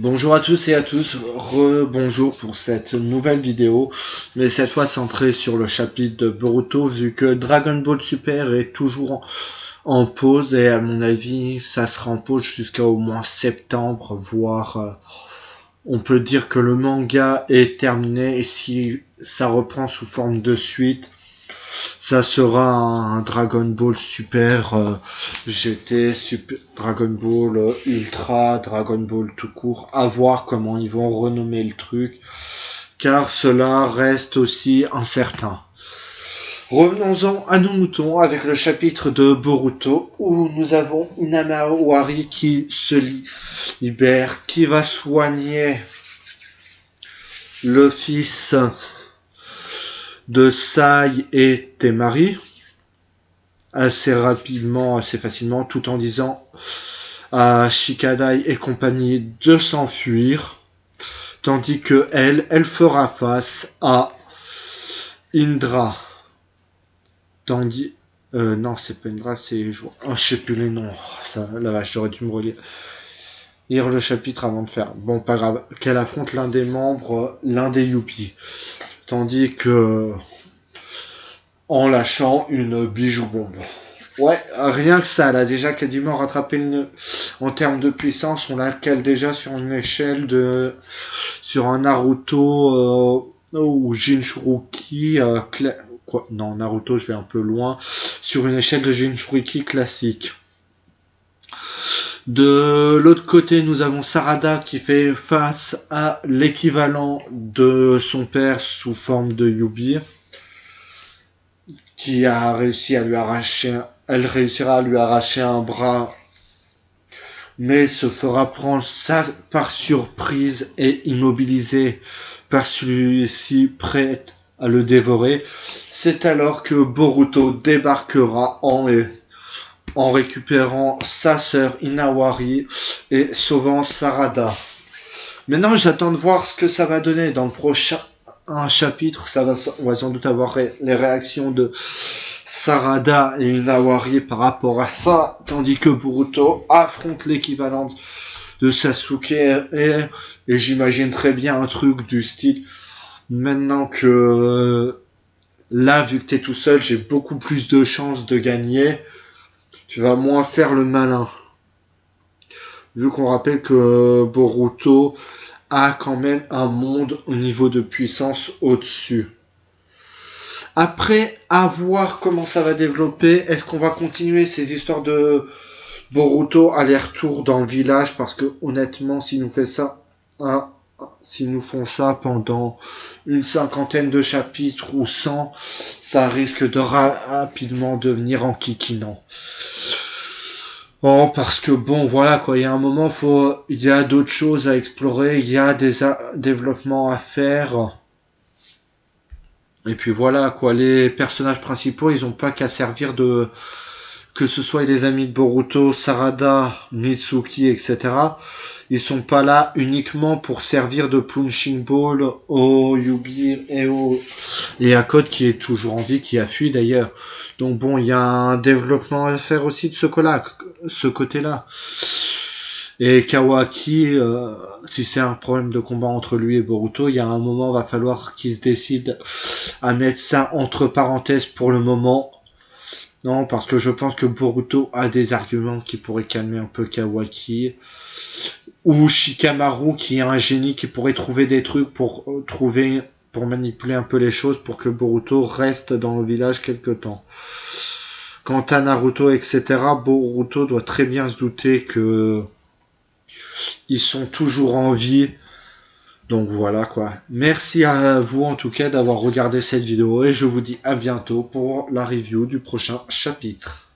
Bonjour à tous et à tous, rebonjour pour cette nouvelle vidéo, mais cette fois centrée sur le chapitre de Boruto, vu que Dragon Ball Super est toujours en pause, et à mon avis, ça sera en pause jusqu'à au moins septembre, voire on peut dire que le manga est terminé, et si ça reprend sous forme de suite, ça sera un Dragon Ball Super GT, Super Dragon Ball Ultra, Dragon Ball tout court, à voir comment ils vont renommer le truc, car cela reste aussi incertain. Revenons-en à nos moutons avec le chapitre de Boruto, où nous avons Inama Owari qui se libère, qui va soigner le fils de Sai et Temari assez rapidement, assez facilement, tout en disant à Shikadai et compagnie de s'enfuir, tandis que elle fera face à Indra. Tandis non, c'est pas Indra, c'est je sais plus les noms. Ça, la vache, j'aurais dû me relire le chapitre avant de faire. Bon, pas grave. Qu'elle affronte l'un des membres, l'un des Youpi. Tandis que en lâchant une bijou bombe. Ouais, rien que ça, elle a déjà quasiment rattrapé en termes de puissance, on la cale déjà sur une échelle sur un Naruto ou Jinchuriki non, Naruto, je vais un peu loin, sur une échelle de Jinchuriki classique. De l'autre côté, nous avons Sarada qui fait face à l'équivalent de son père sous forme de Yubi, qui a réussi à lui arracher, elle réussira à lui arracher un bras, mais se fera prendre ça par surprise et immobilisé par celui-ci prêt à le dévorer. C'est alors que Boruto débarquera en récupérant sa sœur Inawari et sauvant Sarada. Maintenant, j'attends de voir ce que ça va donner dans le prochain chapitre. On va sans doute avoir les réactions de Sarada et Inawari par rapport à ça, tandis que Boruto affronte l'équivalent de Sasuke et j'imagine très bien un truc du style, maintenant que là, vu que t'es tout seul, j'ai beaucoup plus de chances de gagner, tu vas moins faire le malin. Vu qu'on rappelle que Boruto a quand même un monde au niveau de puissance au-dessus. Après, à voir comment ça va développer, est-ce qu'on va continuer ces histoires de Boruto aller-retour dans le village, parce que honnêtement, s'ils nous font ça pendant une cinquantaine de chapitres ou 100, ça risque de rapidement devenir enquiquinant. Oh, parce que bon, voilà quoi, il y a un moment, il y a d'autres choses à explorer, il y a des développements à faire. Et puis voilà quoi, les personnages principaux, ils ont pas qu'à servir de, que ce soit les amis de Boruto, Sarada, Mitsuki, etc. Ils sont pas là uniquement pour servir de punching ball au Yubi et à Code qui est toujours en vie, qui a fui d'ailleurs. Donc bon, il y a un développement à faire aussi de ce côté-là. Et Kawaki, si c'est un problème de combat entre lui et Boruto, il y a un moment, va falloir qu'il se décide à mettre ça entre parenthèses pour le moment. Non, parce que je pense que Boruto a des arguments qui pourraient calmer un peu Kawaki. Ou Shikamaru, qui est un génie qui pourrait trouver des trucs pour manipuler un peu les choses pour que Boruto reste dans le village quelque temps. Quant à Naruto, etc., Boruto doit très bien se douter que ils sont toujours en vie. Donc voilà quoi. Merci à vous en tout cas d'avoir regardé cette vidéo et je vous dis à bientôt pour la review du prochain chapitre.